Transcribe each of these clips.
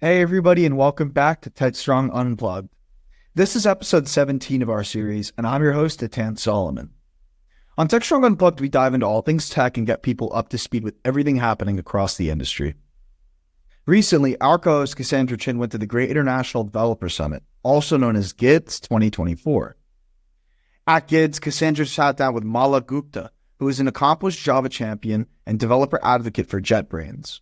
Hey, everybody, and welcome back to Techstrong Unplugged. This is episode 17 of our series, and I'm your host, Atan Solomon. On Techstrong Unplugged, we dive into all things tech and get people up to speed with everything happening across the industry. Recently, our co-host Cassandra Chin went to the Great International Developer Summit, also known as GIDS 2024. At GIDS, Cassandra sat down with Mala Gupta, who is an accomplished Java champion and developer advocate for JetBrains.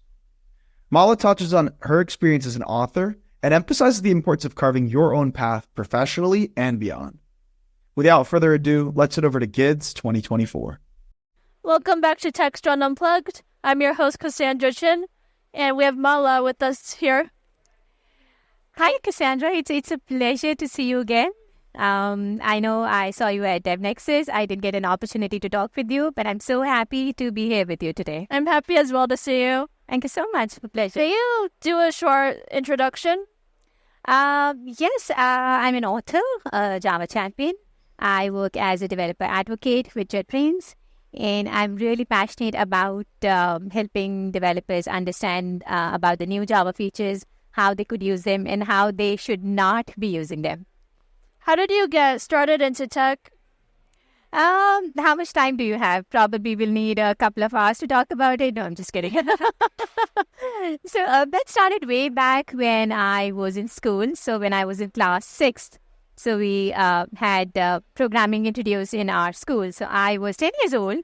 Mala touches on her experience as an author and emphasizes the importance of carving your own path professionally and beyond. Without further ado, let's head over to GIDS 2024. Welcome back to Techstrong Unplugged. I'm your host, Cassandra Chin, and we have Mala with us here. Hi, Cassandra. It's a pleasure to see you again. I know I saw you at DevNexus. I didn't get an opportunity to talk with you, but I'm so happy to be here with you today. I'm happy as well to see you. Thank you so much. It's a pleasure. Can you do a short introduction? Yes, I'm an author, a Java champion. I work as a developer advocate with JetBrains, and I'm really passionate about helping developers understand about the new Java features, how they could use them, and how they should not be using them. How did you get started into tech? How much time do you have? Probably we'll need a couple of hours to talk about it. No, I'm just kidding. So that started way back when I was in school. So when I was in class 6th. So we had programming introduced in our school. So I was 10 years old.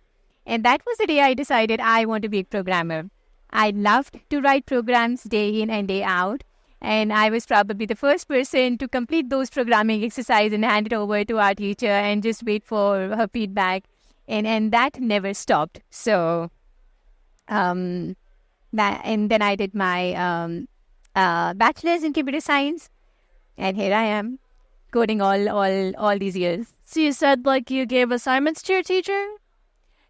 And that was the day I decided I want to be a programmer. I loved to write programs day in and day out. And I was probably the first person to complete those programming exercises and hand it over to our teacher and just wait for her feedback. And that never stopped. So then I did my bachelor's in computer science. And here I am, coding all these years. So you said you gave assignments to your teacher?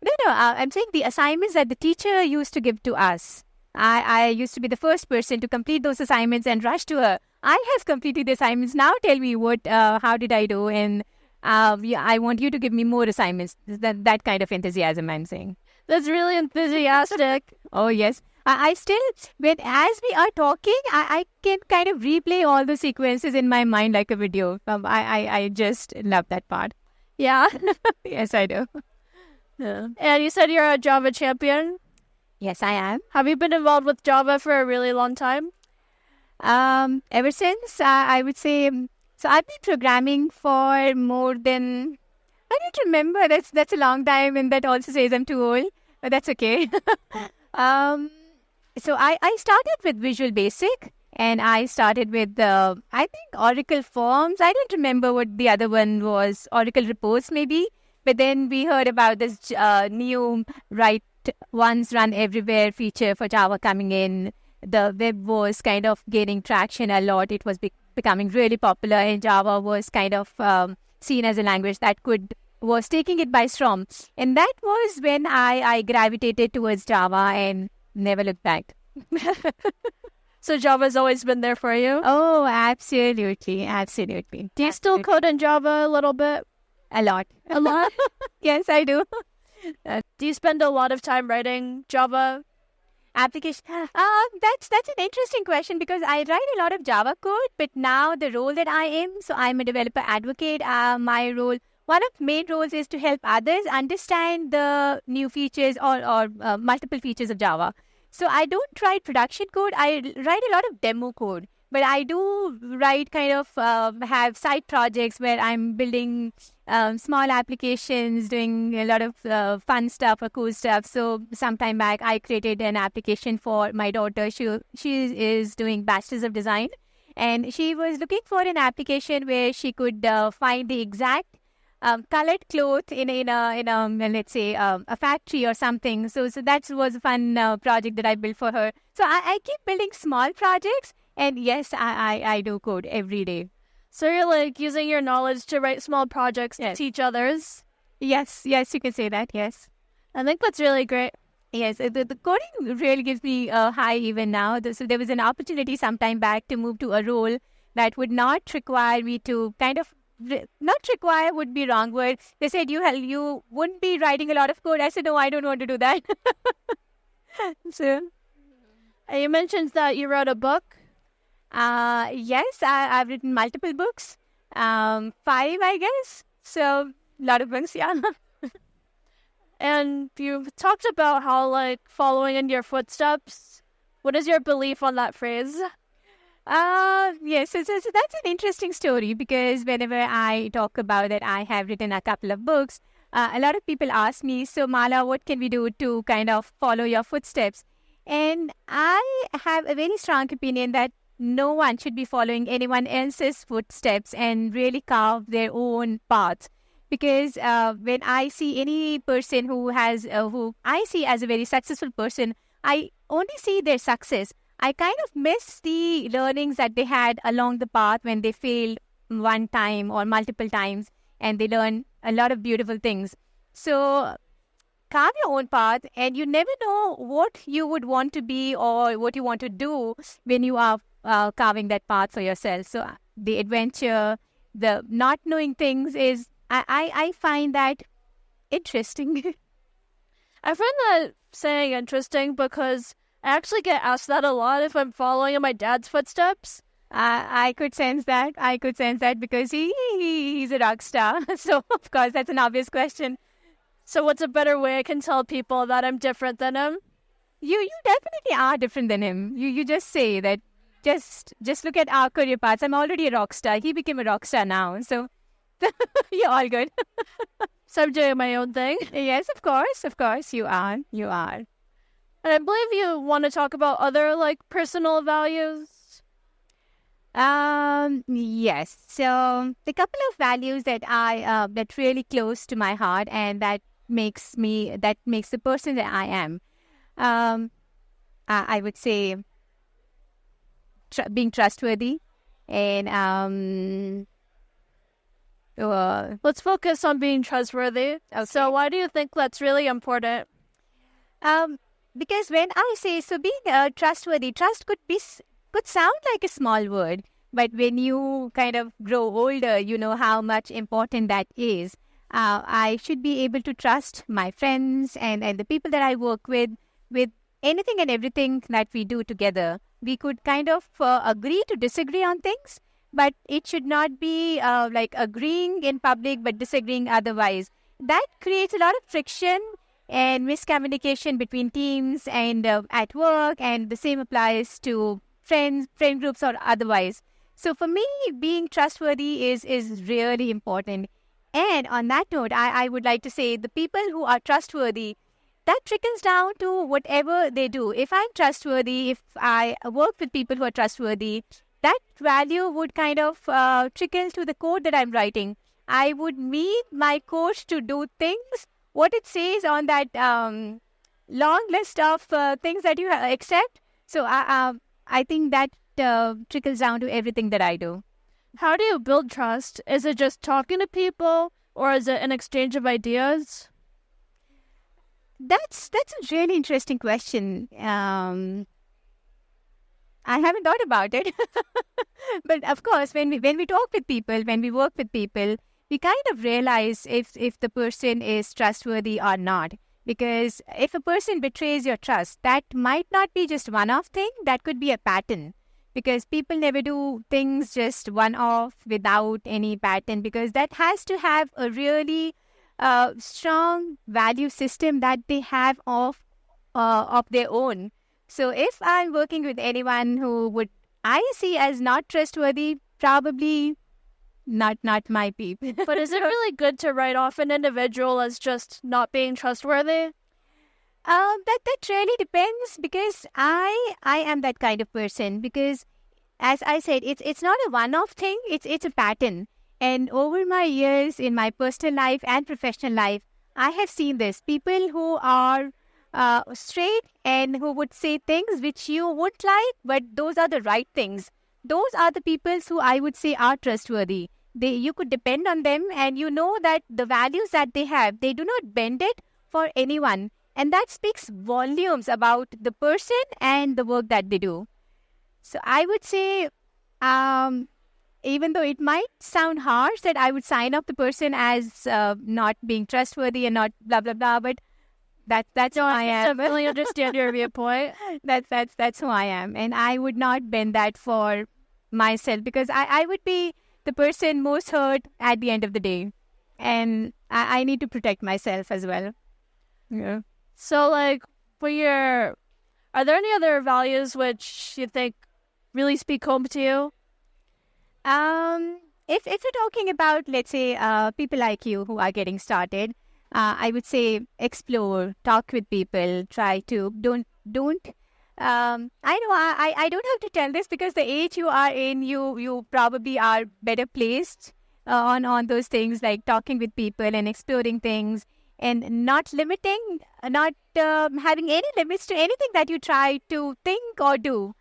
No, I'm saying the assignments that the teacher used to give to us. I used to be the first person to complete those assignments and rush to her. I have completed the assignments. Now tell me how did I do? And I want you to give me more assignments. That kind of enthusiasm I'm saying. That's really enthusiastic. Oh, yes. I still, as we are talking, I can kind of replay all the sequences in my mind like a video. I just love that part. Yeah. Yes, I do. Yeah. And you said you're a Java champion? Yes, I am. Have you been involved with Java for a really long time? Ever since, I would say, so I've been programming for more than, I don't remember, that's a long time, and that also says I'm too old, but that's okay. So I started with Visual Basic, and I started with, I think, Oracle Forms. I don't remember what the other one was, Oracle Reports maybe, but then we heard about this new write once run everywhere feature for Java coming in. The web was kind of gaining traction a lot. It was becoming really popular, and Java was kind of seen as a language that was taking it by storm. And that was when I gravitated towards Java and never looked back. So Java's always been there for you? Oh, absolutely. Absolutely. Do you still code in Java a little bit? A lot. A lot? Yes, I do. Do you spend a lot of time writing Java application? That's an interesting question because I write a lot of Java code, but now the role that I am, so I'm a developer advocate. My role, one of the main roles is to help others understand the new features or multiple features of Java. So I don't write production code. I write a lot of demo code. But I do write have side projects where I'm building small applications, doing a lot of fun stuff or cool stuff. So sometime back, I created an application for my daughter. She is doing Bachelor's of Design. And she was looking for an application where she could find the exact colored cloth in a let's say a factory or something. So that was a fun project that I built for her. So I keep building small projects. And yes, I do code every day. So you're using your knowledge to write small projects to teach others? Yes, you can say that, yes. I think that's really great. Yes, the coding really gives me a high even now. So there was an opportunity sometime back to move to a role that would not require me to not require would be wrong word. They said you wouldn't be writing a lot of code. I said, no, I don't want to do that. So, you mentioned that you wrote a book. Yes, I've written multiple books. 5, I guess. So, a lot of books, yeah. And you've talked about how, like, following in your footsteps. What is your belief on that phrase? Yes, so that's an interesting story because whenever I talk about that, I have written a couple of books. A lot of people ask me, so Mala, what can we do to kind of follow your footsteps? And I have a very strong opinion that no one should be following anyone else's footsteps and really carve their own path. Because when I see any person who I see as a very successful person, I only see their success. I kind of miss the learnings that they had along the path when they failed one time or multiple times and they learn a lot of beautiful things. So carve your own path and you never know what you would want to be or what you want to do when you are carving that path for yourself. So the adventure, the not knowing things is, I find that interesting. I find that saying interesting because I actually get asked that a lot if I'm following in my dad's footsteps. I could sense that. I could sense that because he's a rock star. So, of course, that's an obvious question. So what's a better way I can tell people that I'm different than him? You definitely are different than him. You just say that. Just look at our career paths. I'm already a rock star. He became a rock star now. So, you're all good. So I'm doing my own thing? Yes, of course, you are. You are. And I believe you want to talk about other, like, personal values. Yes. So the couple of values that that really close to my heart and that makes the person that I am. I would say being trustworthy and let's focus on being trustworthy. Okay. So why do you think that's really important? Because when I say so, being trustworthy, trust could sound like a small word, but when you kind of grow older, you know how much important that is. I should be able to trust my friends and the people that I work with anything and everything that we do together. We could kind of agree to disagree on things, but it should not be like agreeing in public but disagreeing otherwise. That creates a lot of friction and miscommunication between teams and at work, and the same applies to friend groups or otherwise. So for me, being trustworthy is really important. And on that note, I would like to say the people who are trustworthy, that trickles down to whatever they do. If I'm trustworthy, if I work with people who are trustworthy, that value would kind of trickle to the code that I'm writing. I would need my coach to do things what it says on that long list of things that you accept. So I think that trickles down to everything that I do. How do you build trust? Is it just talking to people or is it an exchange of ideas? That's a really interesting question. I haven't thought about it. But of course, when we talk with people, when we work with people, we kind of realize if the person is trustworthy or not. Because if a person betrays your trust, that might not be just one-off thing. That could be a pattern. Because people never do things just one-off without any pattern. Because that has to have a really strong value system that they have of their own. So if I'm working with anyone who would I see as not trustworthy, probably not my people. But is it really good to write off an individual as just not being trustworthy? That really depends because I am that kind of person because as I said, it's not a one-off thing, it's a pattern. And over my years in my personal life and professional life, I have seen this. People who are straight and who would say things which you wouldn't like, but those are the right things. Those are the people who I would say are trustworthy. You could depend on them and you know that the values that they have, they do not bend it for anyone. And that speaks volumes about the person and the work that they do. So I would say, even though it might sound harsh that I would sign off the person as not being trustworthy and not blah, blah, blah, but that's who I am. I definitely understand your viewpoint. That's who I am. And I would not bend that for myself, because I would be the person most hurt at the end of the day. And I need to protect myself as well. Yeah. So, like, are there any other values which you think really speak home to you? If you're talking about, let's say, people like you who are getting started, I would say explore, talk with people, try to don't. I know I don't have to tell this, because the age you are in, you probably are better placed on those things, like talking with people and exploring things, and not limiting, not having any limits to anything that you try to think or do.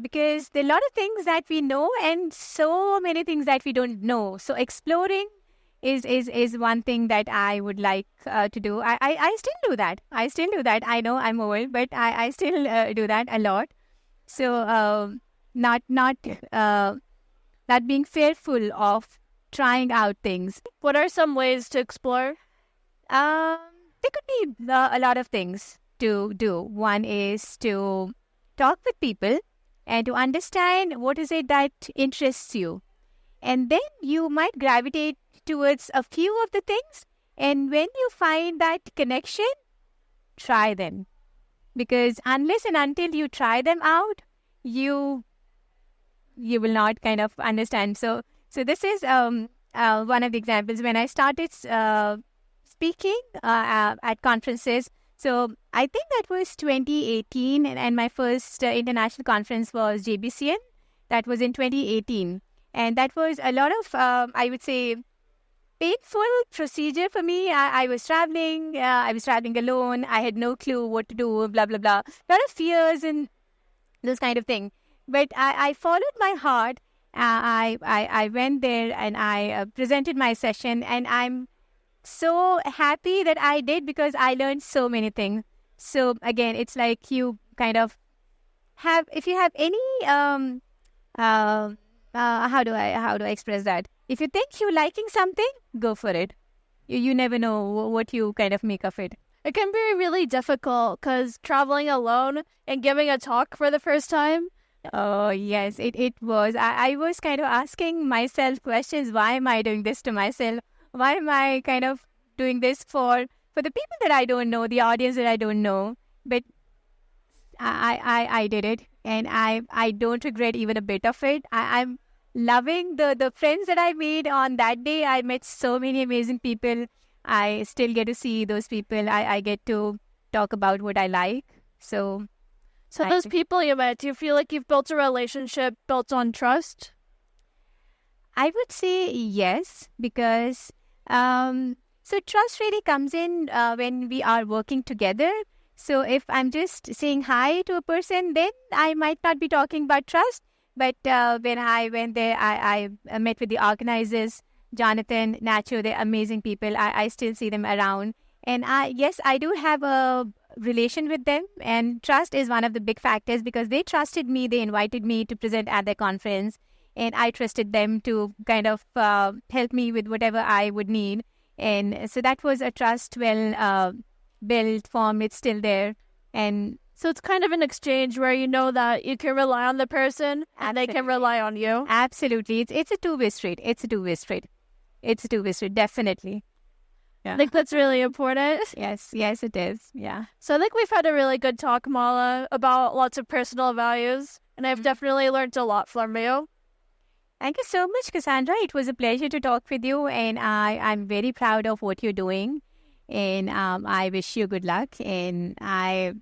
Because there are a lot of things that we know and so many things that we don't know. So exploring is one thing that I would like to do. I still do that. I know I'm old, but I still do that a lot. So not being fearful of trying out things. What are some ways to explore? There could be a lot of things to do. One is to talk with people and to understand what is it that interests you. And then you might gravitate towards a few of the things. And when you find that connection, try them. Because unless and until you try them out, you will not kind of understand. So this is one of the examples. When I started speaking at conferences, so I think that was 2018, and my first international conference was JBCN. That was in 2018. And that was a lot of, I would say, painful procedure for me. I was traveling. I was traveling alone. I had no clue what to do, blah, blah, blah. A lot of fears and those kind of thing. But I followed my heart. I went there and I presented my session. And I'm so happy that I did, because I learned so many things. So again, it's like you kind of have, if you have any, how do I express that? If you think you're liking something, go for it. You never know what you kind of make of it. It can be really difficult because traveling alone and giving a talk for the first time. Oh, yes, it was. I was kind of asking myself questions. Why am I doing this to myself? Why am I kind of doing this for the people that I don't know, the audience that I don't know? But I did it, and I don't regret even a bit of it. I'm loving the friends that I made on that day. I met so many amazing people. I still get to see those people. I get to talk about what I like. So those people you met, do you feel like you've built a relationship built on trust? I would say yes, because so trust really comes in when we are working together. So if I'm just saying hi to a person, then I might not be talking about trust. But when I went there, I met with the organizers, Jonathan, Nacho. They're amazing people. I still see them around. And I do have a relation with them. And trust is one of the big factors, because they trusted me. They invited me to present at their conference. And I trusted them to kind of help me with whatever I would need. And so that was a trust built, formed. It's still there. And so it's kind of an exchange where you know that you can rely on the person and they can rely on you. Absolutely. It's a two-way street. Definitely. Yeah. I think that's really important. Yes, it is. Yeah. So I think we've had a really good talk, Mala, about lots of personal values. And I've definitely learned a lot from you. Thank you so much, Cassandra. It was a pleasure to talk with you. And I'm very proud of what you're doing. And I wish you good luck. And I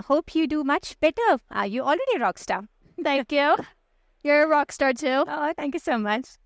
hope you do much better. You're already a rock star. Thank you. You're a rock star too. Oh, thank you so much.